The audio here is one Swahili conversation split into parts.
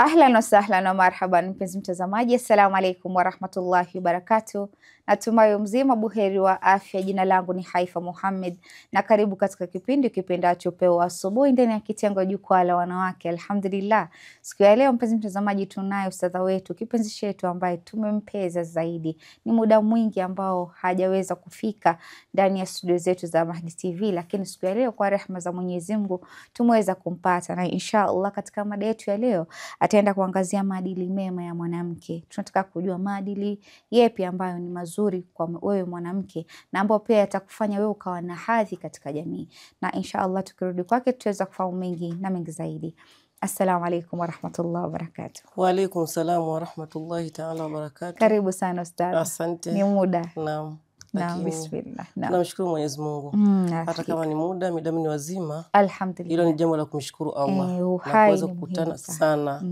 Ahlan wa sahlan wa marhaban mpenzi mtazamaji, assalamu alaikum wa rahmatullahi wa barakatuh. Natumai mzima buheri wa afya. Jina langu ni Haifa Muhammad na karibu katika kipindi kipendacho Upeo Asubuhi ndani ya kitengo Jukwaa la Wanawake. Alhamdulillah, siku ya leo mpenzi mtazamaji, tunaye ustadha wetu, kipenzi chetu ambaye tumempeza zaidi. Ni muda mwingi ambao hajaweza kufika ndani ya studio zetu za Mahdi TV, lakini siku ya leo kwa rehema za Mwenyezi Mungu tumeweza kumpata, na inshallah katika mada yetu ya leo ataenda kuangazia maadili mema ya mwanamke. Tunataka kujua maadili yepi ambayo ni mazuri kwa wewe mwanamke na ambayo pia yatakufanya wewe ukawa na hadhi katika jamii, na inshallah tukirudi kwake tutaweza kufahamu mengi na mengi zaidi. Assalamu alaikum wa rahmatullahi wa barakatuh. Wa alaikum salam wa rahmatullahi ta'ala wa barakatuh. Karibu sana ustadhi. Asante. Ni muda. Naam. Naam, bismillah. Naam. Namshukuru Mwenyezi Mungu. Hata kama ni muda, midamu ni wazima. Alhamdulillah. Hilo ni jambo la kumshukuru Allah. Na kuweza kukutana sana.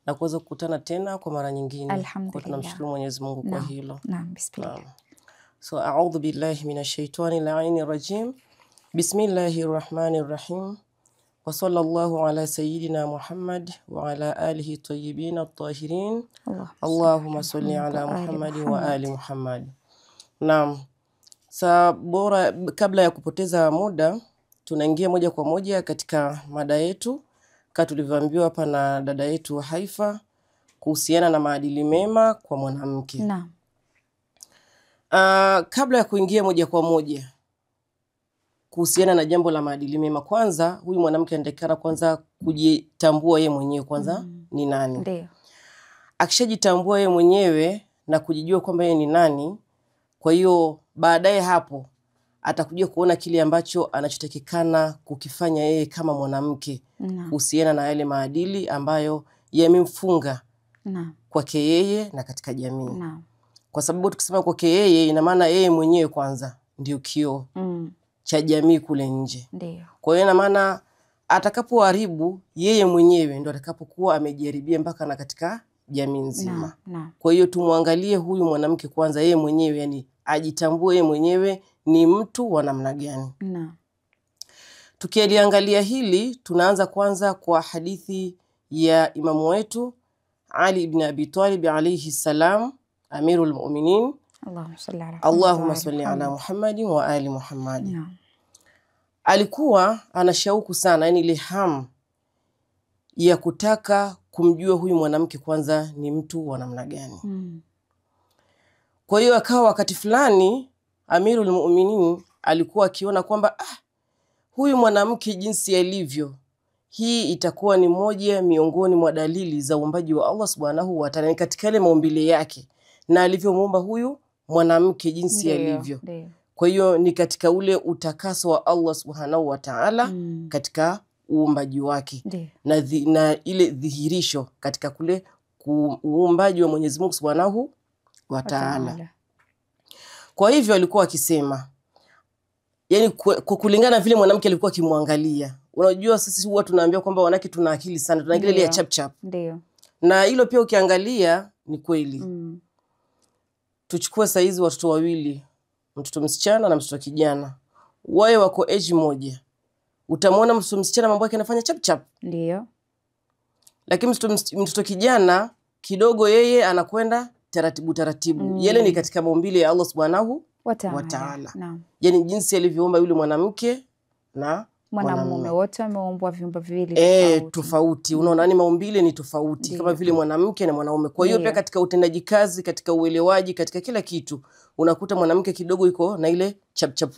Na kuweza kukutana tena kwa mara nyingine. Kwa tunamshukuru Mwenyezi Mungu kwa hilo. Naam, bismillah. So a'udhu billahi minash shaitani la'inir rajim. Bismillahir rahmanir rahim. Wa sallallahu ala sayyidina Muhammad wa ala alihi tayyibin at-tahirin. Allahumma salli ala Muhammad wa ali Muhammad. Naam. Bora kabla ya kupoteza muda tunaingia moja kwa moja katika mada yetu kama tulivyoambiwa hapa na dada yetu Haifa kuhusiana na maadili mema kwa mwanamke. Naam. Kabla ya kuingia moja kwa moja kuhusiana na jambo la maadili mema, kwanza huyu mwanamke anatakana kwanza kujitambua yeye mwenyewe kwanza ni nani. Ndio. Akishajitambua yeye mwenyewe na kujijua kwamba yeye ni nani, kwa hiyo baadaye hapo atakuja kuona kile ambacho anachotakikana kukifanya yeye kama mwanamke kuhusiana na yale maadili ambayo yamemfunga kwake yeye na katika jamii. Kwa sababu tukisema kwake yeye ina maana yeye mwenyewe kwanza ndio kioo cha jamii kule nje. Ndio. Kwa hiyo ina maana atakapoharibu yeye mwenyewe ndio atakapokuwa amejaribia mpaka na katika jamii nzima. Kwa hiyo tumwangalie huyu mwanamke kwanza yeye mwenyewe, yani ajitambue yeye mwenyewe ni mtu wa namna gani. Tukiangalia hili tunaanza kwanza kwa hadithi ya imamu wetu Ali ibn Abi Talib alayhi salam, Amirul Mu'minin. Allahumma salli ala Muhammad wa ali Muhammad. Alikuwa ana shauku sana, yani ile hamu ya kutaka kumjua huyu mwanamke kwanza ni mtu wa namna gani. Kwa hiyo akawa wakati fulani Amirul Mu'minin alikuwa akiona kwamba huyu mwanamke jinsi alivyo, hii itakuwa ni moja miongoni mwa dalili za uumbaji wa Allah Subhanahu wa Ta'ala katika ile maumbile yake na alivyomuumba huyu mwanamke jinsi alivyo. Kwa hiyo ni katika ule utakaso wa Allah Subhanahu wa Ta'ala katika uumbaji wake na ile dhihirisho katika kule uumbaji wa Mwenyezi Mungu Subhanahu wa Ta'ala. Kwa hivyo alikuwa akisema, yani kwa kulingana vile mwanamke alikuwa akimwangalia. Unajua sisi huwa tunaambia kwamba wanawake tuna akili sana, tuna akili ya chap chap. Ndio. Na hilo pia ukiangalia ni kweli. Tuchukue saizi watoto wawili, mtoto msichana na mtoto kijana. Wae wako age moja. Utamwona mtoto msichana mambo yake anafanya chap chap. Ndio. Lakini mtoto kijana kidogo yeye anakwenda taratibu taratibu. Yale ni katika maumbile ya Allah Subhanahu wa Ta'ala. Yani jinsi alivyoumba yule mwanamke na mwanamume, wote wameumbwa viumbe viwili tofauti. Unaona ni maumbile ni tofauti kama vile mwanamke na mwanaume. Kwa hiyo pia katika utendaji kazi, katika uelewaji, katika kila kitu unakuta mwanamke kidogo yuko na ile chap chap.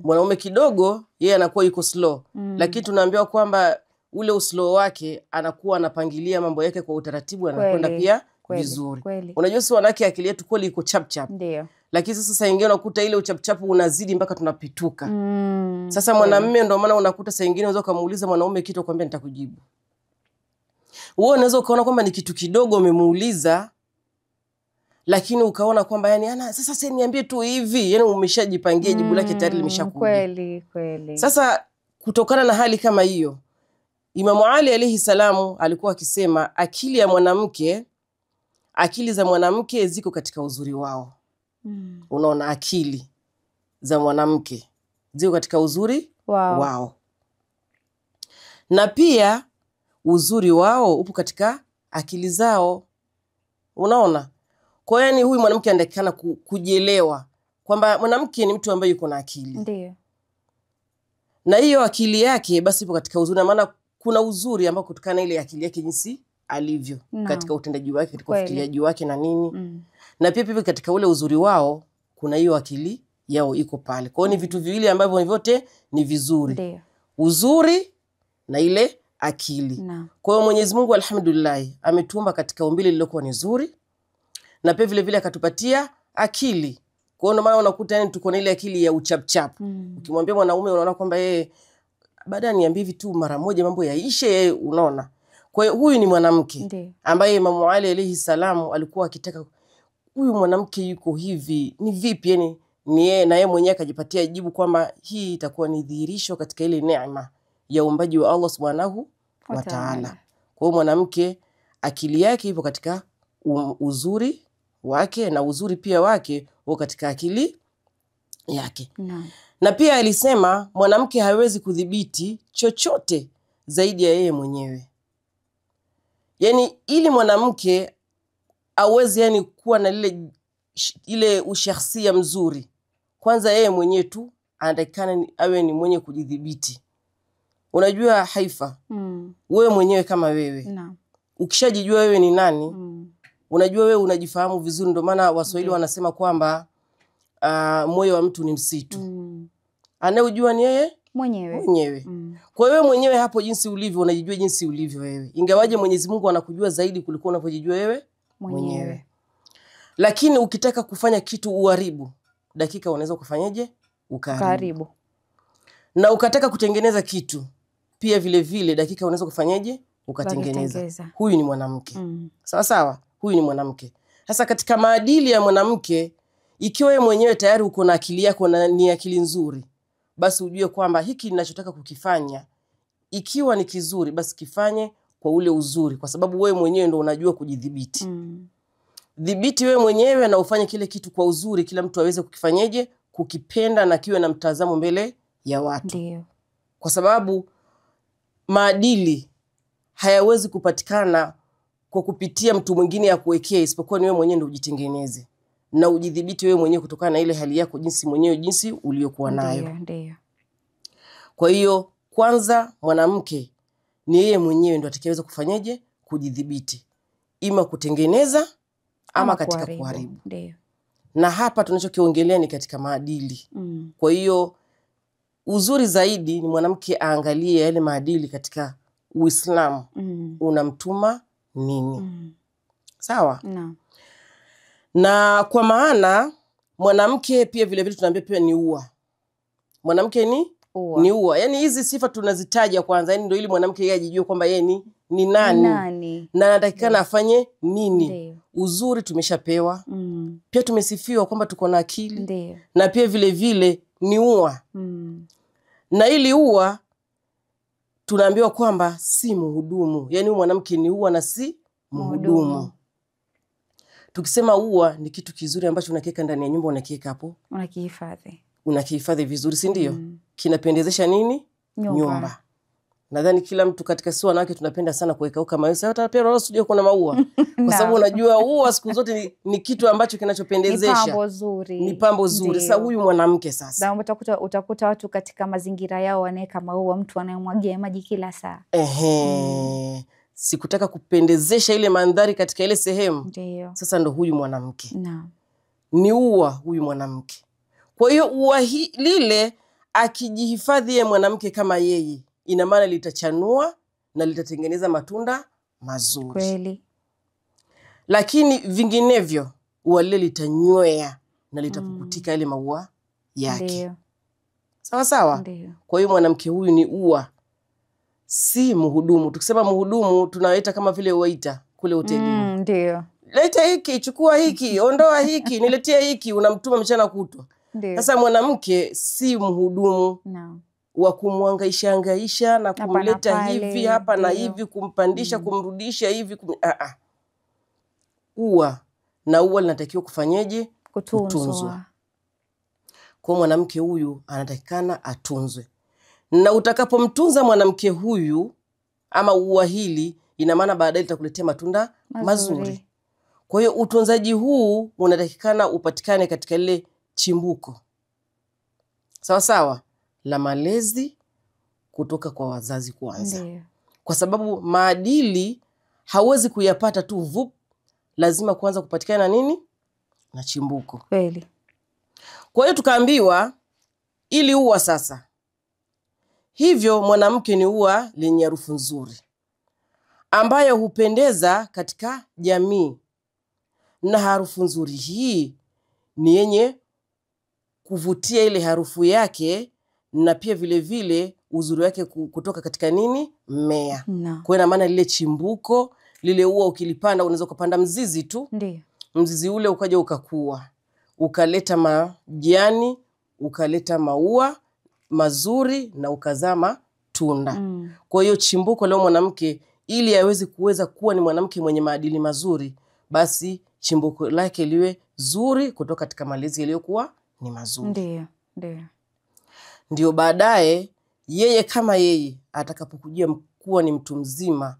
Mwanaume kidogo yeye anakuwa yuko slow. Lakini tunaambiwa kwamba ule uslow wake anakuwa anapangilia mambo yake kwa utaratibu, anakwenda pia vizuri. Unajua si wanawake akili yetu kweli iko chap chap. Ndio. Lakini sasa ingine unakuta ile uchapchapu unazidi mpaka tunapituka. Sasa mwanamume ndio maana unakuta saa nyingine unaweza kumuuliza mwanaume kitu akwambia nitakujibu. Wewe unaweza ukaona kwamba ni kitu kidogo umemuuliza, lakini ukaona kwamba yani sasa niambie tu hivi, yani umeshajipangia jibu lake tayari limeshakuja. Kweli. Sasa kutokana na hali kama hiyo, Imamu Ali alayhi salamu alikuwa akisema akili za mwanamke ziko katika uzuri wao. Unaona akili za mwanamke ziko katika uzuri wao. Na pia uzuri wao upo katika akili zao. Unaona? Kwa hiyo yani huyu mwanamke anatakikana kujielewa kwamba mwanamke ni mtu ambaye yuko na akili. Ndio. Na hiyo akili yake basi ipo katika uzuri, maana kuna uzuri ambao kutokana na ile akili yake jinsi alivyo katika utendaji wake, katika ufikiriaji wake na nini. Na pia katika ule uzuri wao kuna hiyo akili yao iko pale. Kwa hiyo ni vitu viwili ambavyo vyote ni vizuri. Ndio. Uzuri na ile akili. Kwa hiyo Mwenyezi Mungu alhamdulillah ametuumba katika umbile lilokuwa ni zuri, na pia vile vile akatupatia akili. Kwa hiyo ndio maana unakuta yani tuko na ile akili ya uchapchap. Ukimwambia mwanaume unaona kwamba yeye baada niambie hivi tu mara moja mambo yaishe, yeye unaona. Kwa hiyo huyu ni mwanamke ambaye Imam Ali alayhi salamu alikuwa akitaka huyu mwanamke yuko hivi ni vipi, yani ni yeye na yeye mwenyewe akajipatia jibu kwamba hii itakuwa ni dhihirisho katika ile neema ya uumbaji wa Allah Subhanahu wa Ta'ala. Kwa hiyo mwanamke akili yake ipo katika uzuri wake, na uzuri pia wake uko katika akili yake. Na pia alisema mwanamke hawezi kudhibiti chochote zaidi ya yeye mwenyewe. Yani ili mwanamke aweze yani kuwa na ile ushakhsia mzuri, kwanza yeye mwenyewe tu anatakikana awe ni mwenye kujidhibiti. Unajua Haifa, wewe mwenyewe kama wewe, ukishajijua wewe ni nani, unajua wewe unajifahamu vizuri. Ndio maana Waswahili wanasema kwamba moyo wa mtu ni msitu. Anayejua ni yeye mwenyewe. Kwa hiyo mwenyewe hapo jinsi ulivyo unajijua jinsi ulivyo wewe. Ingawaje Mwenyezi Mungu anakujua zaidi kuliko unavyojijua wewe mwenyewe. Lakini ukitaka kufanya kitu uharibu, dakika unaweza kufanyaje? Ukaharibu. Na ukataka kutengeneza kitu pia vile vile dakika unaweza kufanyaje? Ukatengeneza. Huyu ni mwanamke. Sawa sawa? Huyu ni mwanamke. Sasa katika maadili ya mwanamke, ikiwa wewe mwenyewe tayari uko na akili yako na ni akili nzuri, basi ujue kwamba hiki ninachotaka kukifanya ikiwa ni kizuri basi kifanye kwa ule uzuri, kwa sababu wewe mwenyewe ndio unajua kujidhibiti. Dhibiti wewe mwenyewe na ufanye kile kitu kwa uzuri, kila mtu aweze kukifanyaje? Kukipenda na kiwe na mtazamo mbele ya watu. Ndio. Kwa sababu maadili hayawezi kupatikana kwa kupitia mtu mwingine ya kuwekea, isipokuwa ni wewe mwenyewe ndio ujitengeneze na ujidhibiti wewe mwenyewe kutokana na ile hali yako jinsi uliyokuwa nayo. Ndio. Kwa hiyo kwanza mwanamke ni yeye mwenyewe ndio atakayeweza kufanyaje? Kujidhibiti. Ima kutengeneza ama katika kuharibu. Ndio. Na hapa tunachokiongelea ni katika maadili. Kwa hiyo uzuri zaidi ni mwanamke aangalie yale maadili katika Uislamu. Unamtuma nini? Sawa? Na kwa maana mwanamke pia vile vile tunaambia pia ni ua. Mwanamke ni ua. Yani hizi sifa tunazitaja kwanza, yani ndio ili mwanamke yeye ajijue kwamba yeye ni nani. Na anatakikana afanye nini. Ndiyo. Uzuri tumeshapewa. Pia tumesifiwa kwamba tuko na akili. Ndiyo. Na pia vile vile ni ua. Na ili ua tunaambiwa kwamba si mhudumu. Yani mwanamke ni ua na si mhudumu. Tukisema ua ni kitu kizuri ambacho unakiweka ndani ya nyumba, unakiweka hapo, unakihifadhi vizuri, si ndio? Kinapendezesha nini? Nyumba. Nadhani kila mtu katika sisi wanawake tunapenda sana kuweka kama hiyo. Hata pia roho studio kuna maua. Kwa sababu unajua ua siku zote ni kitu ambacho kinachopendezesha. Ni pambo zuri. Sasa huyu mwanamke sasa. Na utakuta watu katika mazingira yao wanaweka maua, mtu anayemwagia maji kila saa. Sikutaka kupendezesha ile mandhari katika ile sehemu. Ndiyo. Sasa ndo huyu mwanamke. Ni ua huyu mwanamke. Kwa hiyo ua lile akijihifadhi ye mwanamke kama yeye, ina maana litachanua na litatengeneza matunda mazuri. Kweli. Lakini vinginevyo ua lile litanywea na litapukutika ile maua yake. Ndiyo. Sawa sawa? Ndiyo. Kwa hiyo mwanamke huyu ni ua, si mhudumu. Tukisema mhudumu tunawaita kama vile waiter kule hotelini. Ndio. Leta hiki, chukua hiki, ondoa hiki, niletea hiki, unamtuma mchana kutwa. Sasa mwanamke si mhudumu. Wa kumhangaisha na kumleta hivi hapa na hivi, kumpandisha kumrudisha hivi ua na ua linatakiwa kufanyeje? Kutunzwa. Kwa mwanamke huyu anatakikana atunzwe. Na utakapomtunza mwanamke huyu ama ua hili, ina maana baadaye litakuletea matunda mazuri. Kwa hiyo utunzaji huu unatakikana upatikane katika lile chimbuko sawa sawa la malezi kutoka kwa wazazi kwanza. Kwa sababu maadili hawezi kuyapata tu vup, lazima kwanza kupatikana nini? Na chimbuko. Kweli. Kwa hiyo tukaambiwa ili ua sasa, hivyo mwanamke ni ua lenye harufu nzuri ambayo hupendeza katika jamii, na harufu nzuri hii ni yenye kuvutia ile harufu yake, na pia vile vile uzuri wake kutoka katika nini? Mmea. Kwa ina maana lile chimbuko, lile ua ukilipanda, unaweza kupanda mzizi tu. Ndiyo. Mzizi ule ukaja ukakua, ukaleta majani, ukaleta maua mazuri na ukazaa matunda. Kwa hiyo chimbuko leo mwanamke ili aweze kuwa ni mwanamke mwenye maadili mazuri, basi chimbuko lake liwe zuri kutoka katika malezi yaliyokuwa ni mazuri. Ndiyo, ndiyo. Ndio baadaye yeye kama yeye atakapokujia kuwa ni mtu mzima,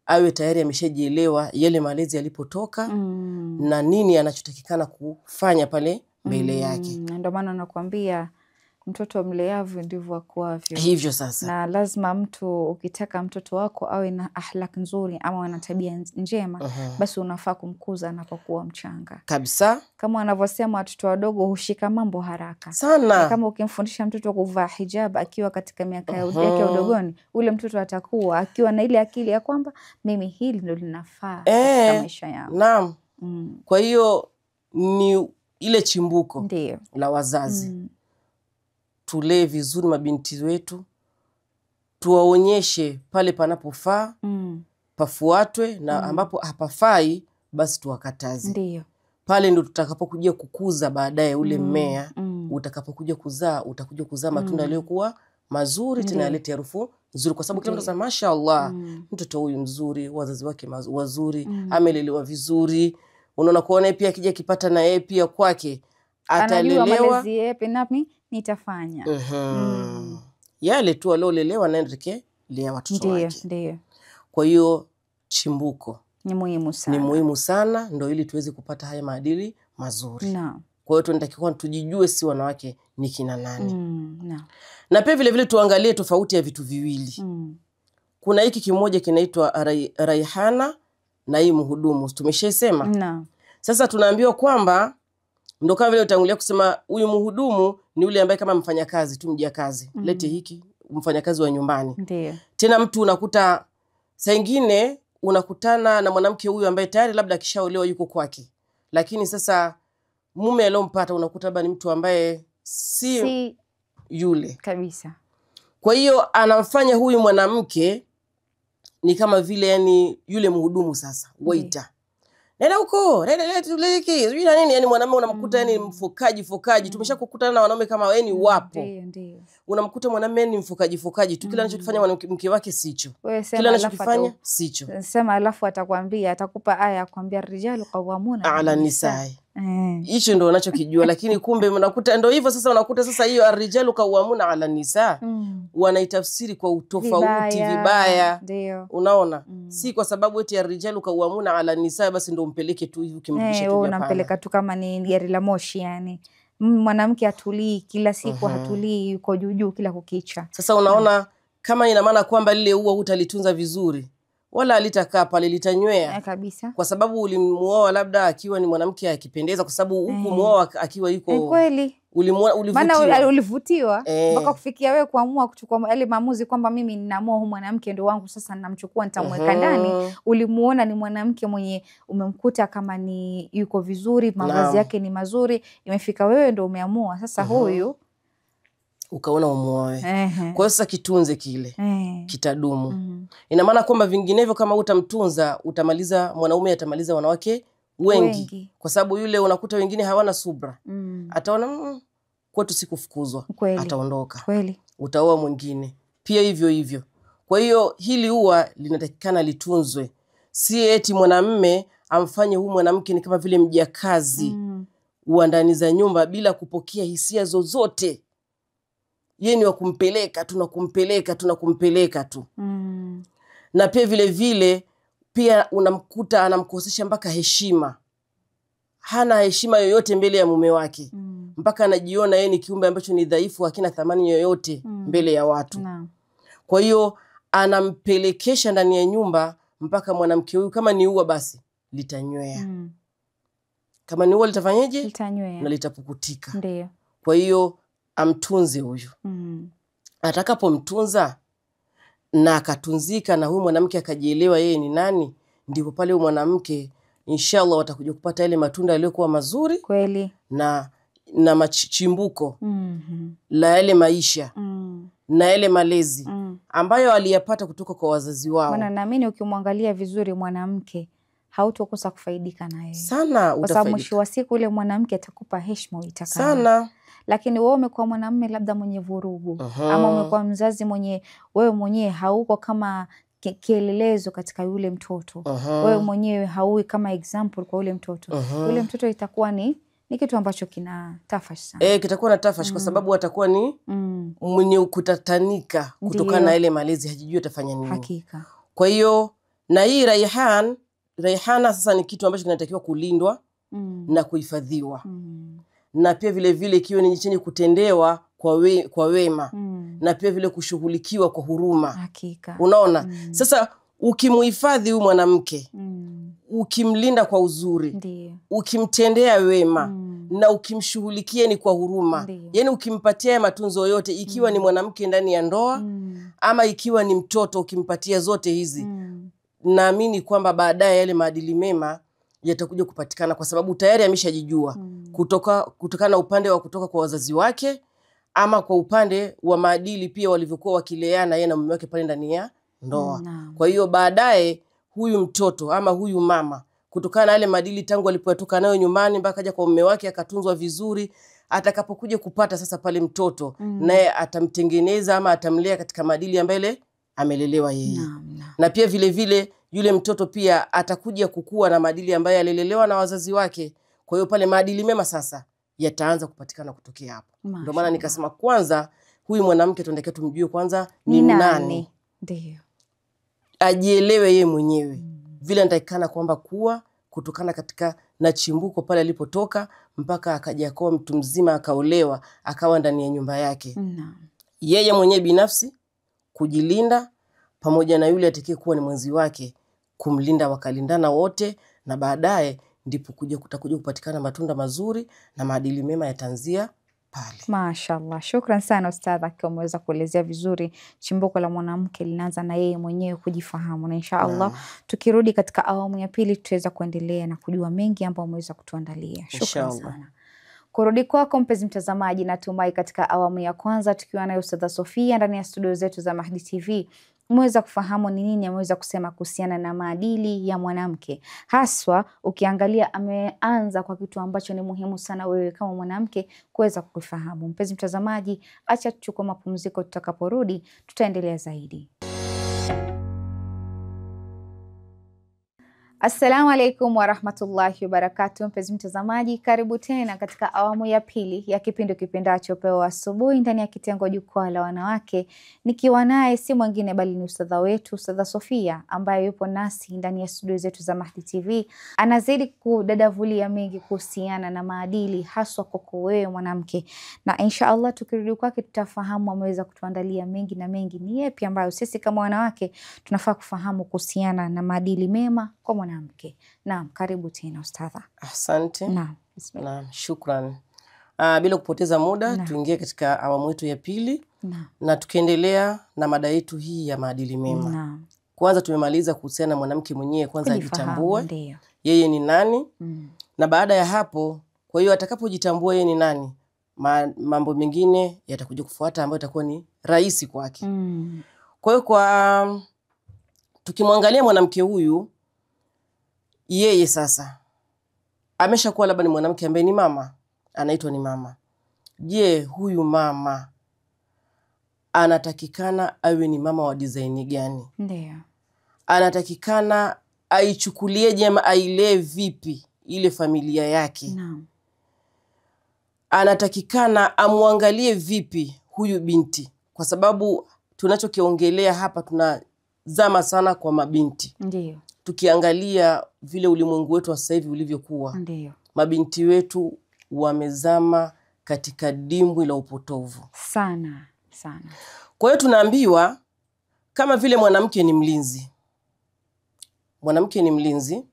awe tayari ameshajielewa yale malezi yalipotoka na nini anachotakikana kufanya pale mbele yake. Ndio maana nakwambia mtoto mleavu ndivyo akuavyo. Hivyo sasa. Na lazima mtu, ukitaka mtoto wako awe na ahlak nzuri ama ana tabia njema, basi unafaa kumkuza anapokuwa mchanga. Kabisa. Kama wanavyosema watoto wadogo hushika mambo haraka sana. Kama ukimfundisha mtoto kuvaa hijab akiwa katika miaka yake udogoni, ule mtoto atakuwa akiwa na ile akili ya kwamba mimi hili ndio linafaa katika maisha yangu. Naam. Kwa hiyo ni ile chimbuko. Ndiyo. La wazazi. Tulee vizuri mabinti wetu, tuwaonyeshe pale panapofaa pafuatwe, na ambapo hapafai basi tuwakataze. Ndiyo. Pale ndo tutakapokuja kukuza baadaye ule mmea, utakapokuja kuzaa, utakuja kuzaa matunda yaliyokuwa mazuri, tena yalete harufu nzuri, kwa sababu kila mtu anasema mashaallah, mtoto huyu mzuri, wazazi wake wazuri, amelelewa vizuri. Unaona kuona pia akija kipata na yeye pia kwake atalelewa, anajua malezi yapi nami nitafanya. Yale tu aliolelewa na ndike lea watoto wake. Ndiyo. Kwa hiyo chimbuko ni muhimu sana. Ni muhimu sana, ndio ili tuweze kupata haya maadili mazuri. Kwa hiyo tunatakiwa tujijue si wanawake ni kina nani. Na pia vile vile tuangalie tofauti ya vitu viwili. Kuna hiki kimoja kinaitwa raihana na hii mhudumu. Tumeshasema. Sasa tunaambiwa kwamba ndo kama vile utangulia kusema huyu mhudumu ni yule ambaye kama mfanyakazi tu, mjakazi. Lete hiki, mfanyakazi wa nyumbani. Ndiyo. Tena mtu unakuta saa nyingine unakutana na mwanamke huyu ambaye tayari labda akishaolewa yuko kwake, lakini sasa mume aliompata unakuta labda ni mtu ambaye si yule kabisa. Kwa hiyo anamfanya huyu mwanamke ni kama vile yani yule mhudumu sasa, waiter. Nenda huko, leki, zina nini, yani mwanamume unamkuta yani mfokaji. Tumeshakukutana na wanaume kama wewe ni wapo. Ndiyo. Unamkuta mwanamume ni mfokaji tu. Kila anachokifanya mwanamke wake sicho. Kila anachokifanya sicho. Sema alafu atakwambia, atakupa aya akwambia rijalu qawwamuna ala nisaa. Hicho ndio unachokijua, lakini kumbe unakuta ndio hivyo sasa. Unakuta sasa hiyo arijalu qawwamuna ala nisaa wanaitafsiri kwa utofauti vibaya. Ndio. Unaona? Si kwa sababu eti arijalu qawwamuna ala nisaa basi ndio umpeleke tu hivi ukimrudisha tu. Unampeleka tu kama ni gari la moshi yani. Mwanamke atulii kila siku, hatulii, yuko juu kila kukicha. Sasa unaona kama ina maana kwamba lile ua hutalitunza vizuri, wala alitakaa pale, litanywea kabisa. Kwa sababu ulimuoa labda akiwa ni mwanamke akipendeza, kwa sababu huku muoa akiwa yuko kweli. Ulivutiwa mpaka kufikia wewe kuamua kuchukua yale maamuzi kwamba mimi ninaamua huyu mwanamke ndio wangu, sasa ninamchukua nitamweka ndani. Ulimuona ni mwanamke mwenye umemkuta kama ni yuko vizuri, mavazi yake ni mazuri, imefika wewe ndio umeamua sasa huyu ukaona umuoe. Kwa hiyo sasa kitunze kile kitadumu. Ina maana kwamba vinginevyo kama utamtunza utamaliza, mwanaume atamaliza wanawake wengi. Kwa sababu yule unakuta wengine hawana subra. Ataona kwetu sikufukuzwa, ataondoka. Utaoa mwingine pia hivyo. Kwa hiyo hili ua linatakikana litunzwe. Si eti mwanamume amfanye huyu mwanamke ni kama vile mjakazi wa ndani za nyumba bila kupokea hisia zozote. Yeye ni wa kumpeleka, tunakumpeleka tu. Na pia vile vile pia unamkuta anamkosesha mpaka heshima. Hana heshima yoyote mbele ya mume wake. Mpaka anajiona yeye ni kiumbe ambacho ni dhaifu, hakina thamani yoyote mbele ya watu. Kwa hiyo anampelekesha ndani ya nyumba mpaka mwanamke huyu kama ni ua basi litanywea. Kama ni ua litafanyaje? Litanywea. Na litapukutika. Ndio. Kwa hiyo amtunze huyu. Atakapomtunza na akatunzika na huyu mwanamke akajielewa yeye ni nani, ndipo pale huyu mwanamke inshallah watakuja kupata ile matunda yaliyokuwa mazuri kweli na machimbuko la yale maisha na yale malezi ambayo aliyapata kutoka kwa wazazi wao. Maana naamini ukimwangalia vizuri mwanamke hautokosa kufaidika na yeye. Sana kwa sababu mwisho wa siku ule mwanamke atakupa heshima uitakayo. Sana. Lakini wewe umekuwa mwanamume labda mwenye vurugu, ama umekuwa mzazi mwenye wewe mwenyewe hauko kama kielelezo katika yule mtoto. Wewe mwenyewe hauwi kama example kwa yule mtoto. Yule mtoto itakuwa ni kitu ambacho kina tafash sana. Kitakuwa na tafash kwa sababu atakuwa ni mwenye kutatanika kutokana na ile malezi, hajijui atafanya nini. Hakika. Kwa hiyo na hii Raihana sasa ni kitu ambacho kinatakiwa kulindwa na kuhifadhiwa. Na pia vile vile kiwe ni chenye kutendewa kwa wema. Na pia vile kushughulikiwa kwa huruma. Hakika. Unaona? Sasa ukimuhifadhi huyu mwanamke, ukimlinda kwa uzuri, ukimtendea wema, na ukimshughulikia ni kwa huruma, yani ukimpatia matunzo yote, ikiwa ni mwanamke ndani ya ndoa, ama ikiwa ni mtoto, ukimpatia zote hizi, naamini kwamba baadaye yale maadili mema yatakuja kupatikana, kwa sababu tayari ameshajijua kutokana na upande wa kutoka kwa wazazi wake, ama kwa upande wa maadili pia walivyokuwa wakileana yeye na mume wake pale ndani ya ndoa. Kwa hiyo baadaye huyu mtoto ama huyu mama, kutokana na yale maadili tangu alipotoka nayo nyumbani mpaka kaja kwa mume wake akatunzwa vizuri, atakapokuja kupata sasa pale mtoto, naye atamtengeneza ama atamlea katika maadili ambayo amelelewa yeye. Na pia vile vile yule mtoto pia atakuja kukua na maadili ambayo alilelewa na wazazi wake. Kwa hiyo pale maadili mema sasa yataanza kupatikana kutokea hapo. Ndio maana nikasema kwanza huyu mwanamke tunataka tumjue kwanza ni nani. Ndio. Ajielewe yeye mwenyewe. Vile anatakikana kwamba kuwa kutokana katika na chimbuko pale alipotoka mpaka akaja kuwa mtu mzima, akaolewa, akawa ndani ya nyumba yake. Yeye mwenyewe binafsi kujilinda, pamoja na yule atakaye kuwa ni mwenzi wake kumlinda, wakalindana wote, na baadaye ndipo kutakuja kupatikana matunda mazuri na maadili mema yatanzia pale. Mashaallah. Shukran sana ustadha, kwa umeweza kuelezea vizuri chimbuko la mwanamke linaanza na yeye mwenyewe kujifahamu, na inshallah tukirudi katika awamu ya pili tutaweza kuendelea na kujua mengi ambayo umeweza kutuandalia. Shukran sana. Kurudi kwako mpenzi mtazamaji, natumai katika awamu ya kwanza tukiwa nayo Ustadha Sofia ndani ya studio zetu za Mahdi TV umeweza kufahamu ni nini ameweza kusema kuhusiana na maadili ya mwanamke. Haswa ukiangalia ameanza kwa kitu ambacho ni muhimu sana wewe kama mwanamke kuweza kufahamu. Mpenzi mtazamaji, acha tuchukue mapumziko, tutakaporudi tutaendelea zaidi. Assalamu alaikum warahmatullahi wabarakatuh. Mpenzi mtazamaji, karibu tena katika awamu ya pili ya kipindi kipendacho Upeo Asubuhi ndani ya kitengo Jukwaa la Wanawake, nikiwa naye si mwingine bali ni ustadha wetu Ustadha Sofia, ambaye yupo nasi ndani ya studio zetu za Mahdi TV. Anazidi kudadavulia mengi kuhusiana na maadili haswa kwako wewe mwanamke, na inshallah tukirudi kwake tutafahamu ameweza kutuandalia mengi na mengi ni yapi ambayo sisi kama wanawake tunafaa kufahamu kuhusiana na maadili mema kwa mwanamke. Naam, karibu tena ustadha. Asante. Naam, bismillah. Shukran. Bila kupoteza muda tuingie katika awamu yetu ya pili na tukiendelea na mada yetu hii ya maadili mema. Kwanza tumemaliza kuhusiana na mwanamke mwenyewe, kwanza ajitambue yeye ni nani. Na baada ya hapo, kwa hiyo atakapojitambua yeye ni nani, mambo mengine yatakuja kufuata ambayo itakuwa ni rahisi kwake. Kwa hiyo tukimwangalia mwanamke huyu, yeye sasa ameshakuwa labda ni mwanamke ambaye ni mama, anaitwa ni mama. Je, huyu mama anatakikana awe ni mama wa design gani? Ndio. Anatakikana aichukulieje ama ailee vipi ile familia yake? Naam. Anatakikana amwangalie vipi huyu binti? Kwa sababu tunachokiongelea hapa tunazama sana kwa mabinti. Ndio. tukiangalia vile ulimwengu wetu wa sasa hivi ulivyokuwa, ndio mabinti wetu wamezama katika dimbwi la upotovu sana sana. Kwa hiyo tunaambiwa kama vile mwanamke ni mlinzi. Mwanamke ni mlinzi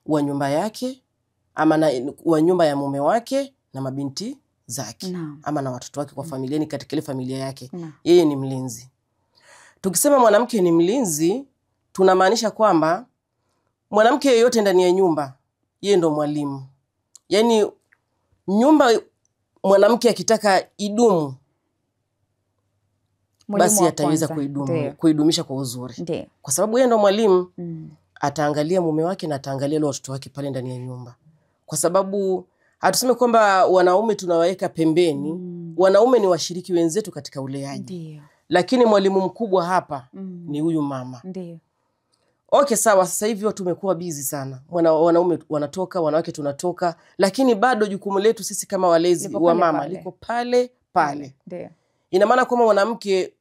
wa nyumba yake, ama wa nyumba ya mume wake na mabinti zake, ama na watoto wake kwa familia, ni katika ile familia yake. Yeye ni mlinzi. Tukisema mwanamke ni mlinzi, tunamaanisha kwamba mwanamke yeyote ndani ya nyumba, yeye ndo mwalimu. Yaani nyumba mwanamke akitaka idumu, basi ataweza kuidumisha kwa uzuri. Kwa sababu yeye ndo mwalimu. Ataangalia mume wake na ataangalia wale watoto wake pale ndani ya nyumba. Kwa sababu hatuseme kwamba wanaume tunawaweka pembeni. Wanaume ni washiriki wenzetu katika uleaji. Lakini mwalimu mkubwa hapa ni huyu mama. Okay, sawa, sasa hivi watu tumekuwa busy sana. Wanaume wanatoka, wanawake tunatoka, lakini bado jukumu letu sisi kama walezi wa mama liko pale pale. Ina maana kwamba mwanamke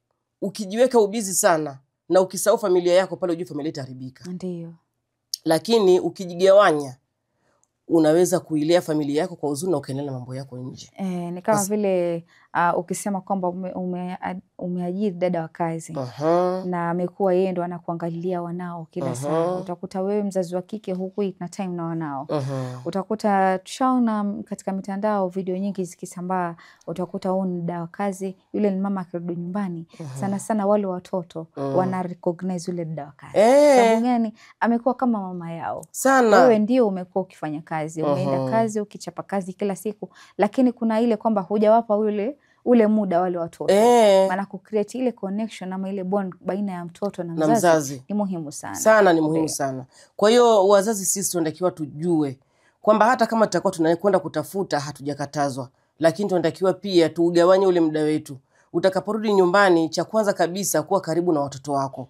ukijiweka ubizi sana na ukisahau familia yako, pale ujue familia itaharibika. Lakini ukijigawanya, unaweza kuilea familia yako kwa uzuri na ukaendelea na mambo yako nje. Ni kama vile ukisema kwamba umeajiri dada wa kazi na amekuwa yeye ndo anakuangalia wanao kila saa. Utakuta wewe mzazi wa kike huku na time na wanao. Utakuta tushaona katika mitandao video nyingi zikisambaa, utakuta huyu ni dada wa kazi, yule ni mama akirudi nyumbani. Sana sana wale watoto wana recognize yule dada wa kazi. Sababu gani? Amekuwa kama mama yao. Sana. Wewe ndio umekuwa ukifanya kazi, umeenda kazi, ukichapa kazi kila siku, lakini kuna ile kwamba hujawapa ule muda wale watoto. Maana ku-create ile connection ama ile bond baina ya mtoto na mzazi ni muhimu sana. Sana ni muhimu sana. Kwa hiyo wazazi sisi tunatakiwa tujue kwamba hata kama tutakuwa tunakwenda kutafuta hatujakatazwa, lakini tunatakiwa pia tuugawanye ule muda wetu. Utakaporudi nyumbani, cha kwanza kabisa kuwa karibu na watoto wako.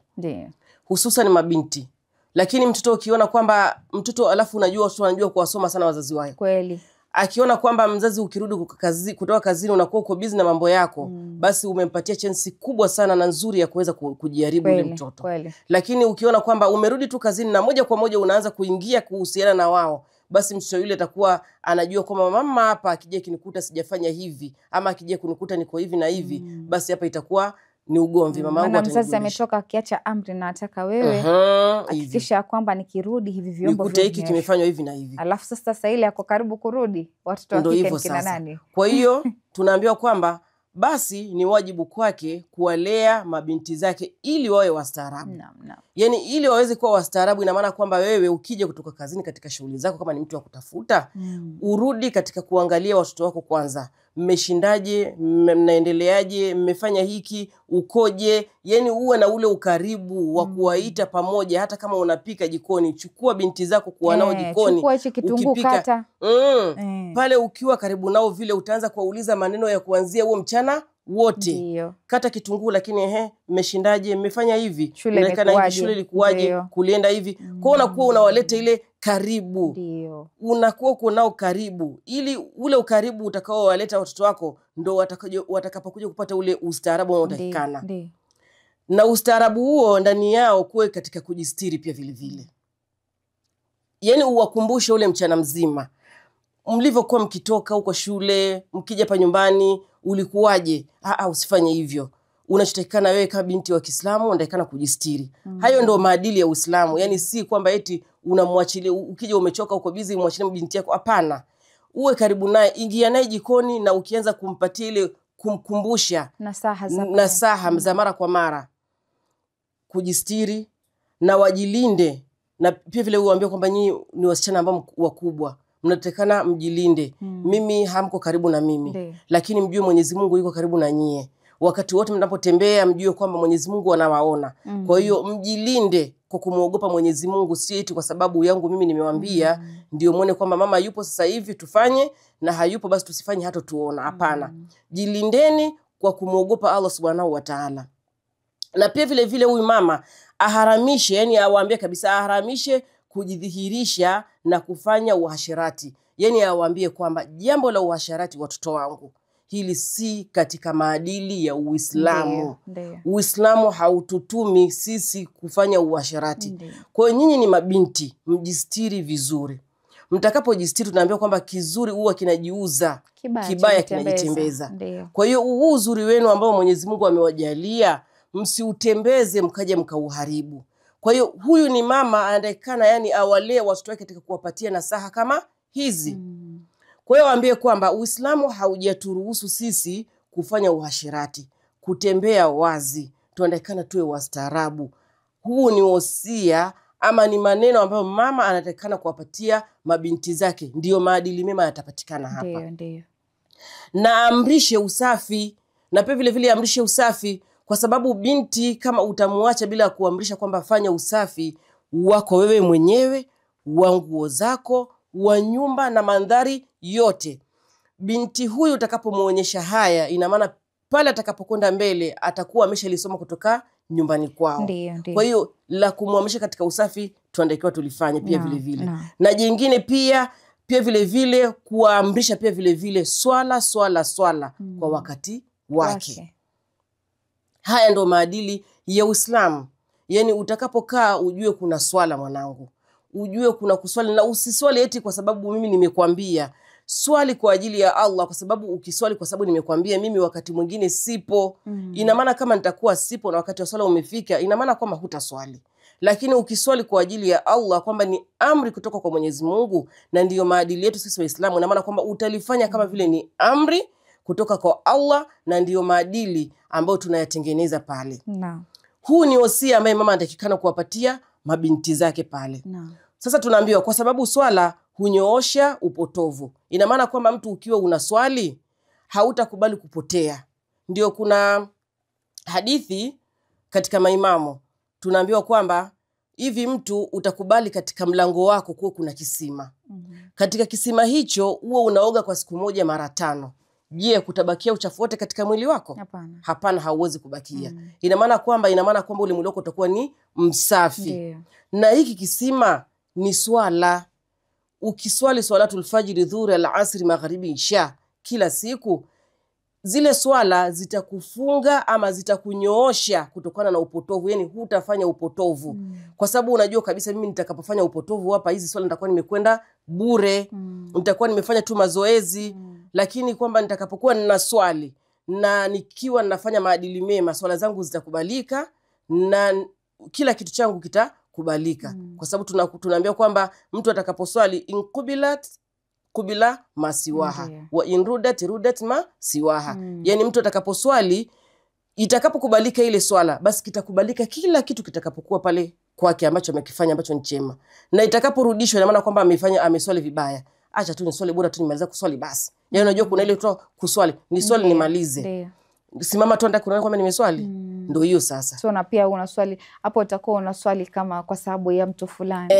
Hususan mabinti. Lakini mtoto ukiona kwamba mtoto alafu unajua watoto wanajua kuwasoma sana wazazi wao. Kweli. Akiona kwamba mzazi ukirudi kutoka kazini unakuwa uko busy na mambo yako, basi umempatia chance kubwa sana na nzuri ya kuweza kujaribu ile mtoto. Lakini ukiona kwamba umerudi tu kazini na moja kwa moja unaanza kuingia kuhusiana na wao, basi mtoto yule atakuwa anajua kwamba mama hapa akija kinikuta sijafanya hivi, ama akija kunikuta niko hivi na hivi, basi hapa itakuwa ni ugomvi. Mama wangu mzazi ametoka akiacha amri na nataka wewe hakikisha kwamba nikirudi hivi vyombo nikute hiki kimefanywa hivi na hivi. Alafu sasa ile yako karibu kurudi, watoto wake kina nani? Kwa hiyo tunaambiwa kwamba basi ni wajibu kwake kuwalea mabinti zake ili wawe wastaarabu. Yaani ili waweze kuwa wastaarabu, ina maana kwamba wewe ukija kutoka kazini katika shughuli zako, kama ni mtu wa kutafuta, urudi katika kuangalia watoto wako kwanza. Mmeshindaje, mnaendeleaje, mmefanya hiki, ukoje? Yaani uwe na ule ukaribu wa kuwaita pamoja. Hata kama unapika jikoni, chukua binti zako kuwa nao jikoni. Chukua hichi kitunguu kata. Pale ukiwa karibu nao vile utaanza kuwauliza maneno ya kuanzia huo mchana wote. Kata kitunguu, lakini mmeshindaje, mmefanya hivi, shule ilikuwaje, kulienda hivi. Kwa unakuwa unawaleta ile karibu. Unakuwa uko nao karibu, ili ule ukaribu utakao waleta watoto wako ndo watakapokuja kupata ule ustaarabu unaotakikana. Na ustaarabu huo ndani yao kuwe katika kujistiri pia vile vile. Yaani uwakumbushe ule mchana mzima mlivyokuwa mkitoka huko shule, mkija hapa nyumbani ulikuwaje. Usifanye hivyo. Unachotakikana wewe kama binti wa Kiislamu unatakikana kujistiri. Hayo ndio maadili ya Uislamu. Yaani si kwamba eti unamwachilia ukija umechoka uko busy umwachilie binti yako. Hapana. Uwe karibu naye, ingia naye jikoni, na ukianza kumpatia ile kumkumbusha nasaha za mara kwa mara, kujistiri na wajilinde. Na pia vile uambie kwamba nyinyi ni wasichana ambao wakubwa, mnatakana mjilinde. Mimi hamko karibu na mimi, lakini mjue Mwenyezi Mungu yuko karibu na nyie. Wakati wote mnapotembea mjue kwamba Mwenyezi Mungu anawaona. Kwa hiyo mjilinde kwa kumuogopa Mwenyezi Mungu, si eti kwa sababu yangu mimi nimewambia ndio muone kwamba mama yupo sasa hivi tufanye, na hayupo basi tusifanye hata tuona. Hapana. Jilindeni kwa kumuogopa Allah Subhanahu wa Ta'ala. Na pia vile vile huyu mama aharamishe, yani awaambie kabisa aharamishe kujidhihirisha na kufanya uhasharati. Yani awaambie kwamba jambo la uhasharati watoto wangu, hili si katika maadili ya Uislamu. Uislamu haututumi sisi kufanya uasherati. Kwa hiyo nyinyi ni mabinti, mjistiri vizuri. Mtakapojistiri tunaambia kwamba kizuri huwa kinajiuza, kibaya kinajitembeza. Kwa hiyo huu uzuri wenu ambao Mwenyezi Mungu amewajalia, msiutembeze mkaje mkauharibu. Kwa hiyo huyu ni mama anatakikana yani awalee watoto wake katika kuwapatia nasaha kama hizi. Kwa hiyo waambie kwamba Uislamu haujaturuhusu sisi kufanya uhashirati, kutembea wazi. Tunatakikana tuwe wastaarabu. Huu ni wosia ama ni maneno ambayo mama anatakikana kuwapatia mabinti zake, ndio maadili mema yatapatikana hapa. Ndio. Na amrishe usafi, na pia vile vile amrishe usafi, kwa sababu binti kama utamuacha bila kuamrisha kwamba fanya usafi wako wewe mwenyewe, wa nguo zako, wa nyumba na mandhari yote, binti huyu utakapomuonyesha haya, ina maana pale atakapokwenda mbele atakuwa ameshalisoma kutoka nyumbani kwao. Ndiyo. Kwa hiyo la kumwamrisha katika usafi tuandikiwa tulifanye pia vile vile. Na jingine pia vile vile kuamrisha pia vile vile swala kwa wakati wake. Haya ndo maadili ya Uislamu. Yani utakapokaa ujue kuna swala mwanangu. Ujue kuna kuswali, na usiswali eti kwa sababu mimi nimekwambia. Swali kwa ajili ya Allah, kwa sababu ukiswali kwa sababu nimekwambia mimi wakati mwingine sipo, ina maana kama nitakuwa sipo na wakati wa swala umefika, ina maana kwamba hutaswali. Lakini ukiswali kwa ajili ya Allah kwamba ni amri kutoka kwa Mwenyezi Mungu, na ndiyo maadili yetu sisi Waislamu, ina maana kwamba utalifanya kama vile ni amri kutoka kwa Allah, na ndiyo maadili ambayo tunayatengeneza pale. Huu ni wosia ambaye mama anatakikana kuwapatia mabinti zake pale. Sasa tunaambiwa kwa sababu swala hunyoosha upotovu. Ina maana kwamba mtu ukiwa unaswali hautakubali kupotea. Ndio kuna hadithi katika maimamu tunaambiwa kwamba hivi mtu utakubali katika mlango wako kuwa kuna kisima. Katika kisima hicho huwa unaoga kwa siku moja mara 5. Je, kutabakia uchafu wote katika mwili wako? Hapana, hauwezi kubakia. Ina maana kwamba ule mwili wako utakuwa ni msafi. Na hiki kisima ni swala. Ukiswali swalatul fajr, dhuhuri, al-asri, magharibi, isha kila siku, zile swala zitakufunga ama zitakunyoosha kutokana na upotovu. Yani hutafanya upotovu. Kwa sababu unajua kabisa mimi nitakapofanya upotovu hapa, hizi swala nitakuwa nimekwenda bure. Nitakuwa nimefanya tu mazoezi. Lakini kwamba nitakapokuwa nina swali na nikiwa ninafanya maadili mema, swala zangu zitakubalika na kila kitu changu kitakubalika. Kwa sababu tunaambia kwamba mtu atakaposwali inqubilat kubila masiwaha wa inrudat ma siwaha. Yani mtu atakaposwali itakapokubalika ile swala, basi kitakubalika kila kitu kitakapokuwa pale kwake ambacho amekifanya ambacho ni chema. Na itakaporudishwa ina maana kwamba ameswali vibaya, acha tu ni swali, bora tu nimaliza kuswali basi. Yani unajua kuna ile tu kuswali, ni swali nimalize. Simama tu ndani kunaona kwamba nimeswali. Ndio hiyo sasa. So na pia unaswali hapo, utakuwa unaswali kama kwa sababu ya mtu fulani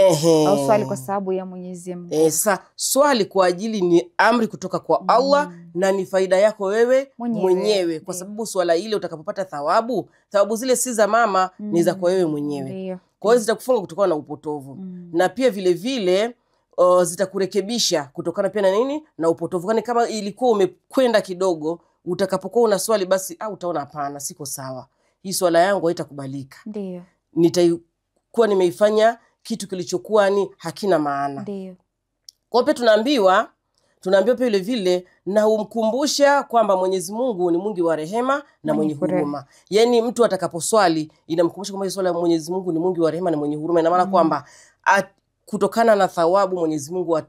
au swali kwa sababu ya Mwenyezi Mungu. Sasa swali kwa ajili ni amri kutoka kwa Allah na ni faida yako wewe mwenyewe. Kwa sababu swala ile utakapopata thawabu zile si za mama, ni za kwa wewe mwenyewe. Kwa hiyo zitakufunga kutokana na upotovu. Na pia vile vile zitakurekebisha kutokana pia na nini? Na upotovu. Kwani kama ilikuwa umekwenda kidogo, utakapokuwa unaswali basi utaona hapana, siko sawa. Hii swala yangu haitakubalika. Nitakuwa nimeifanya kitu kilichokuwa ni hakina maana. Kwa hiyo tunaambiwa pia vile vile na umkumbusha kwamba Mwenyezi Mungu ni Mungu wa rehema na mwenye huruma. Yani mtu atakaposwali inamkumbusha kwamba swala ya Mwenyezi Mungu ni Mungu wa rehema na mwenye huruma. Ina maana kwamba kutokana na thawabu Mwenyezi Mungu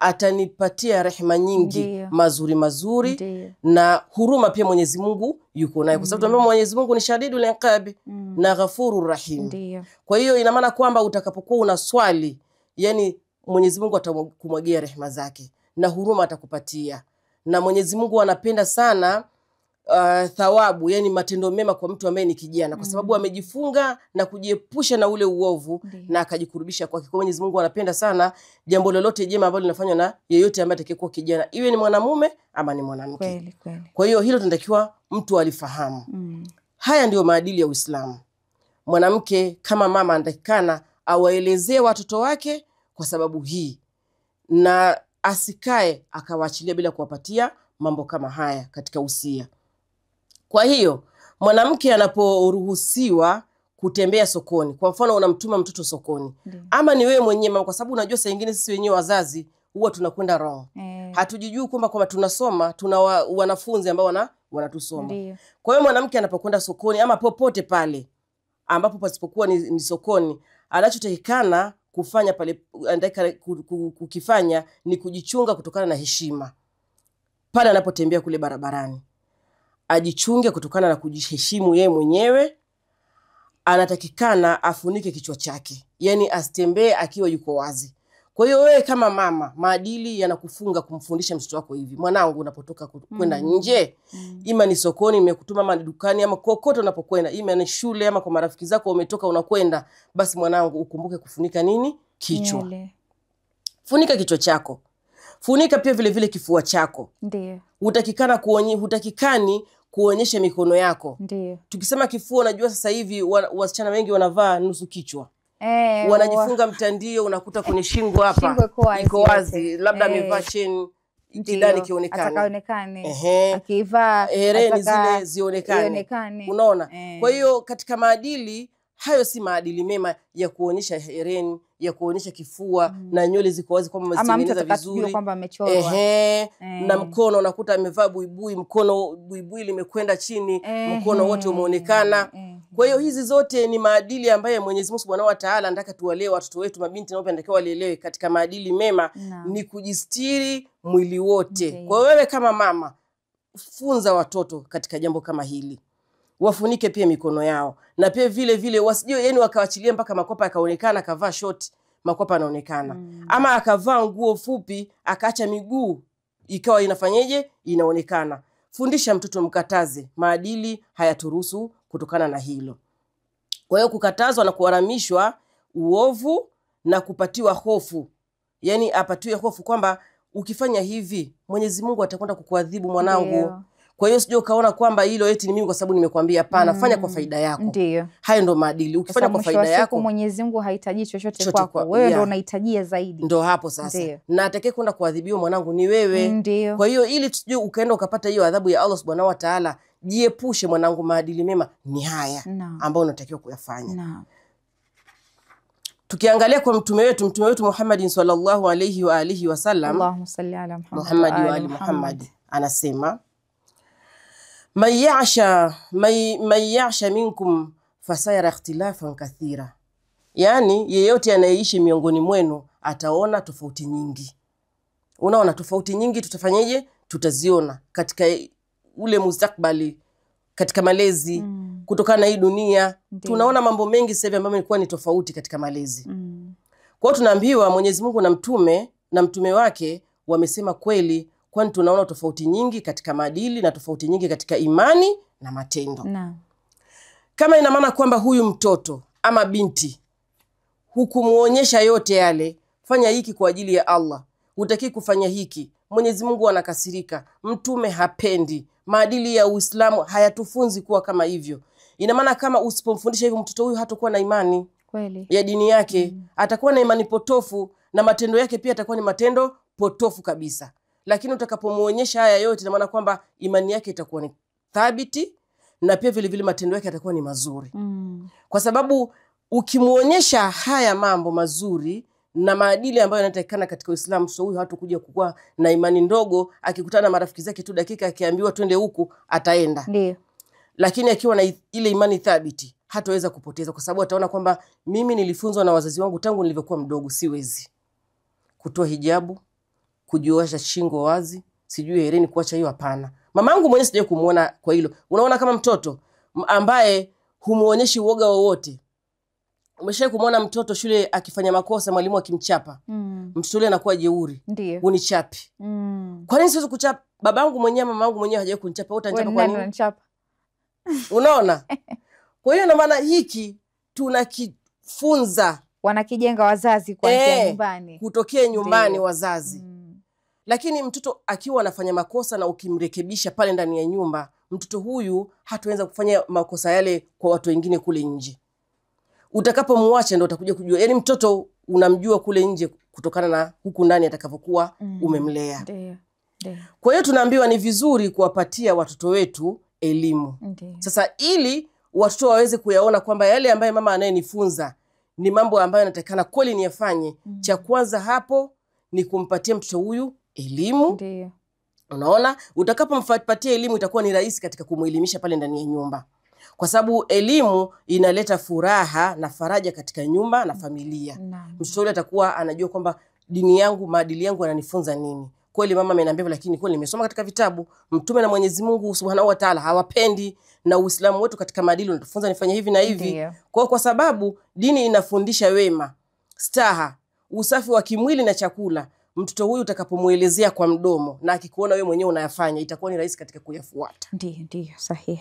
atanipatia rehema nyingi, mazuri. Na huruma pia Mwenyezi Mungu yuko nayo. Kwa sababu tunaambia Mwenyezi Mungu ni shadidul iqabi na ghafurur rahim. Kwa hiyo ina maana kwamba utakapokuwa unaswali, yani Mwenyezi Mungu atakumwagia rehema zake na huruma atakupatia. Na Mwenyezi Mungu anapenda sana thawabu, yani matendo mema kwa mtu ambaye ni kijana, kwa sababu amejifunga na kujiepusha na ule uovu na akajikurubisha kwake. Kwa Mwenyezi Mungu anapenda sana jambo lolote jema ambalo linafanywa na yeyote ambaye atakayekuwa kijana, iwe ni mwanamume ama ni mwanamke. Kwa hiyo hilo tunatakiwa mtu alifahamu. Haya ndio maadili ya Uislamu. Mwanamke kama mama anatakikana awaelezee watoto wake kwa sababu hii, na asikae akawaachilia bila kuwapatia mambo kama haya katika usia. Kwa hiyo mwanamke anaporuhusiwa kutembea sokoni, kwa mfano unamtuma mtoto sokoni, ama ni wewe mwenyewe mama, kwa sababu unajua saa nyingine sisi wenyewe wazazi huwa tunakwenda wrong. Hatujijui kwamba tunasoma, tuna wanafunzi ambao wanatusoma. Kwa hiyo mwanamke anapokwenda sokoni ama popote pale ambapo pasipokuwa ni sokoni, anachotakikana kufanya pale, kukifanya ni kujichunga kutokana na heshima. Pale anapotembea kule barabarani, ajichunge kutokana na kujiheshimu yeye mwenyewe. Anatakikana afunike kichwa chake, yani asitembee akiwa yuko wazi. Kwa hiyo wewe kama mama, maadili yanakufunga kumfundisha mtoto wako hivi: mwanangu, unapotoka kwenda nje, ima ni sokoni nimekutuma, ama dukani, ama kokote unapokwenda, ima ni shule, ama kwa marafiki zako umetoka unakwenda, basi mwanangu ukumbuke kufunika nini? Kichwa. Funika kichwa chako. Funika pia vile vile kifua chako. Ndio. Hutakikani kuonyesha mikono yako. Ndio. Tukisema kifua, unajua sasa hivi wasichana wengi wanavaa nusu kichwa. Wanajifunga mtandio, unakuta kwenye shingo hapa iko wazi, labda amevaa chain ndani kionekane. Akivaa hereni zile zionekane. Unaona? Kwa hiyo katika maadili hayo si maadili mema ya kuonyesha hereni, ya kuonyesha kifua na nywele ziko wazi kwamba umezitengeneza vizuri. Na mkono unakuta amevaa buibui, mkono buibui limekwenda chini, mkono wote umeonekana. Kwa hiyo hizi zote ni maadili ambayo Mwenyezi Mungu Subhanahu wa Ta'ala anataka tuwalee watoto wetu, mabinti nao pia walielewe katika maadili mema. Ni kujistiri mwili wote. Kwa wewe kama mama, funza watoto katika jambo kama hili. Wafunike pia mikono yao, na pia vile vile wasijue yani wakawachilia mpaka makwapa yakaonekana, akavaa short makwapa yanaonekana, ama akavaa nguo fupi akaacha miguu ikawa inafanyeje, inaonekana. Fundisha mtoto, mkataze. Maadili hayaturuhusu kutokana na hilo. Kwa hiyo kukatazwa na kuharamishwa uovu na kupatiwa hofu, yani apatiwe hofu kwamba ukifanya hivi Mwenyezi Mungu atakwenda kukuadhibu mwanangu. Kwa hiyo sije ukaona kwamba hilo eti ni mimi kwa sababu nimekwambia. Hapana, fanya kwa faida yako. Ndio. Hayo ndo maadili. Ukifanya kwa faida yako, Mwenyezi Mungu hahitaji chochote kwako. Wewe ndo unahitajia zaidi. Ndo hapo sasa. Na atakaye kwenda kuadhibiwa mwanangu ni wewe. Kwa hiyo ili tusije ukaenda ukapata hiyo adhabu ya Allah Subhanahu wa Ta'ala, jiepushe mwanangu, maadili mema ni haya ambayo unatakiwa kuyafanya. Tukiangalia kwa mtume wetu Muhammad sallallahu alayhi wa alihi wasallam, Allahumma salli ala Muhammad wa ali Muhammad, anasema man ya'sha minkum fasayara ikhtilafan kathira, yani yeyote anayeishi miongoni mwenu ataona tofauti nyingi. Unaona tofauti nyingi, tutafanyaje? Tutaziona katika ule mustakbali, katika malezi. Kutokana na hii dunia tunaona mambo mengi sasa hivi ambayo yalikuwa ni tofauti katika malezi. Kwa hiyo tunaambiwa Mwenyezi Mungu na mtume wake wamesema kweli, kwani tunaona tofauti nyingi katika maadili na tofauti nyingi katika imani na matendo. Kama ina maana kwamba huyu mtoto ama binti hukumuonyesha yote yale, fanya hiki kwa ajili ya Allah, hutaki kufanya hiki, Mwenyezi Mungu anakasirika, mtume hapendi, maadili ya Uislamu hayatufunzi kuwa kama hivyo. Ina maana kama usipomfundisha hivyo, mtoto huyu hatakuwa na imani kweli ya dini yake. Atakuwa na imani potofu na matendo yake pia atakuwa ni matendo potofu kabisa. Lakini utakapomuonyesha haya yote, ina maana kwamba imani yake itakuwa ni thabiti na pia vile vile matendo yake yatakuwa ni mazuri. Kwa sababu ukimuonyesha haya mambo mazuri na maadili ambayo yanatakikana katika Uislamu, so huyu hatakuja kukua na imani ndogo. Akikutana na marafiki zake tu dakika akiambiwa twende huku ataenda. Ndio. Lakini akiwa na ile imani thabiti hataweza kupoteza, kwa sababu ataona kwamba mimi nilifunzwa na wazazi wangu tangu nilivyokuwa mdogo, siwezi kutoa hijabu, kujiosha shingo wazi, sijui hereni kuacha hiyo, hapana. Mamangu mwenyewe sijaje kumuona kwa hilo. Unaona kama mtoto ambaye humuonyeshi uoga wowote. Umeshawahi kumuona mtoto shule akifanya makosa, mwalimu akimchapa? Mtoto yule anakuwa jeuri. Unichapi. Kwa nini siwezi kuchapa? Babangu mwenyewe, mamangu mwenyewe hajawahi kunichapa, wewe utanichapa kwa nini? Unaona? Kwa hiyo na maana hiki tunakifunza, wanakijenga wazazi kwa nyumbani, kutokea nyumbani wazazi. Lakini mtoto akiwa anafanya makosa na ukimrekebisha pale ndani ya nyumba, mtoto huyu hataweza kufanya makosa yale kwa watu wengine kule nje. Utakapomuacha ndio utakuja kujua. Yaani mtoto unamjua kule nje kutokana na huku ndani atakavyokuwa umemlea. Kwa hiyo tunaambiwa ni vizuri kuwapatia watoto wetu elimu. Sasa ili watoto waweze kuyaona kwamba yale ambayo mama anayenifunza ni mambo ambayo natakana kweli niyafanye. Cha kwanza hapo ni kumpatia mtoto huyu elimu. Unaona, utakapompatia elimu itakuwa ni rahisi katika kumuelimisha pale ndani ya nyumba. Kwa sababu elimu inaleta furaha na faraja katika nyumba na familia. Mtoto yule atakuwa anajua kwamba dini yangu, maadili yangu yananifunza nini. Kweli mama ameniambia, lakini kweli nimesoma katika vitabu. Mtume na Mwenyezi Mungu Subhanahu wa Ta'ala hawapendi, na Uislamu wetu katika maadili unatufunza nifanye hivi na hivi. Kwa sababu dini inafundisha wema, staha, usafi wa kimwili na chakula. Mtoto huyu utakapomuelezea kwa mdomo na akikuona wewe mwenyewe unayafanya, itakuwa ni rahisi katika kuyafuata. Ndio, sahihi.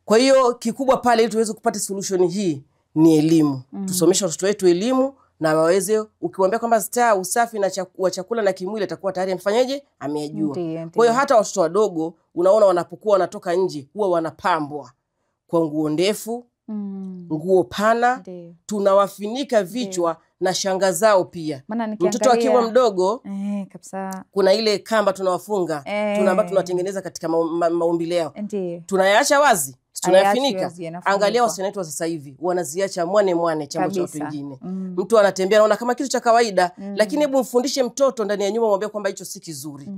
Kwa hiyo kikubwa pale ili tuweze kupata solution hii ni elimu. Tusomeshe watoto wetu elimu na waweze, ukiwaambia kwamba usafi na wa chakula na kimwili, atakuwa tayari amfanyaje, ameyajua. Kwa hiyo hata watoto wadogo unaona wanapokuwa wanatoka nje huwa wanapambwa kwa nguo ndefu, nguo pana, tunawafinika vichwa na shanga zao pia. Mtoto akiwa mdogo kabisa, kuna ile kamba tunawafunga, tunatengeneza katika maumbile yao. Tunayaacha wazi, tunayafinika. Angalia wasichana wetu sasa hivi wanaziacha mwane chambo cha watu wengine. Mtu anatembea anaona kama kitu cha kawaida, lakini hebu mfundishe mtoto ndani ya nyumba, mwambie kwamba hicho si kizuri.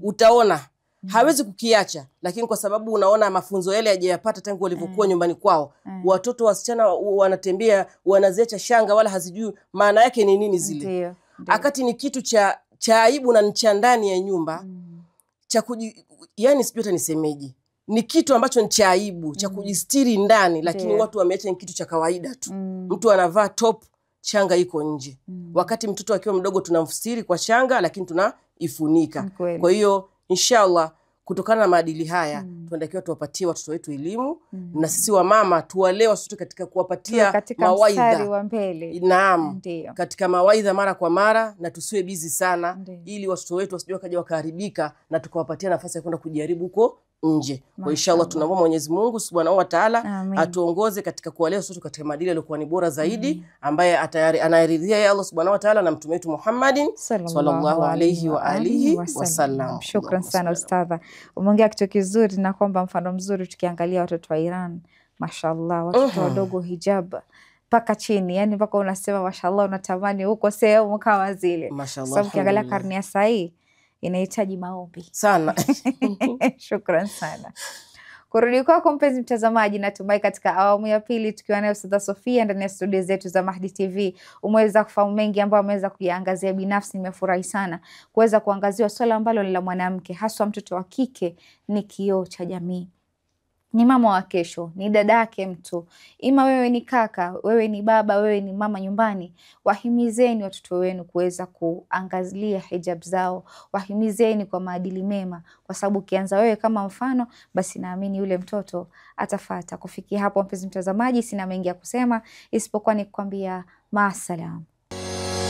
Utaona hawezi kukiacha, lakini kwa sababu unaona mafunzo yale hajayapata tangu walivyokuwa nyumbani kwao. Watoto wasichana wanatembea wanaziacha shanga wala hazijui maana yake ni nini zile. Akati ni kitu cha aibu na cha ndani ya nyumba. Yani sijui hata nisemeje. Ni kitu ambacho ni cha aibu, cha kujistiri ndani, lakini watu wameacha ni kitu cha kawaida tu. Mtu anavaa top, shanga iko nje. Wakati mtoto akiwa mdogo tunamstiri kwa shanga, lakini tunaifunika. Kwa hiyo inshallah kutokana na maadili haya tunatakiwa tuwapatie watoto wetu elimu, na sisi wa mama tuwalee watoto katika kuwapatia mawaidha. Naam, katika mawaidha mara kwa mara, na tusiwe busy sana ili watoto wetu wasije wakaja wakaharibika na tukawapatia nafasi ya kwenda kujaribu huko nje. Kwa inshallah tunaomba Mwenyezi Mungu Subhanahu wa Ta'ala atuongoze katika kuwalea watoto katika maadili yaliyokuwa ni bora zaidi, ambaye anaridhia ya Allah Subhanahu wa Ta'ala na mtume wetu Muhammadin sallallahu alayhi wa alihi wasallam. Shukran sana ustadha. Umeongea kitu kizuri, na kwamba mfano mzuri tukiangalia watoto wa Iran, mashallah, watoto wadogo hijab paka chini, yani mpaka unasema mashallah, unatamani huko sehemu kama zile. Sababu ukiangalia karne ya sasa inahitaji maombi sana. Shukran sana. Kurudi kwako mpenzi mtazamaji, natumai katika awamu ya pili tukiwa nayo Ustadha Sofia ndani ya studio zetu za Mahdi TV umeweza kufahamu mengi ambayo ameweza kuyaangazia. Binafsi nimefurahi sana kuweza kuangazia swala ambalo la mwanamke, haswa mtoto wa kike ni kioo cha jamii. Ni mama wa kesho, ni dada yake mtu. Ima wewe ni kaka, wewe ni baba, wewe ni mama nyumbani, wahimizeni watoto wenu kuweza kuangazia hijab zao, wahimizeni kwa maadili mema, kwa sababu ukianza wewe kama mfano, basi naamini yule mtoto atafata. Kufikia hapo mpenzi mtazamaji, sina mengi ya kusema isipokuwa ni kukwambia maasalam.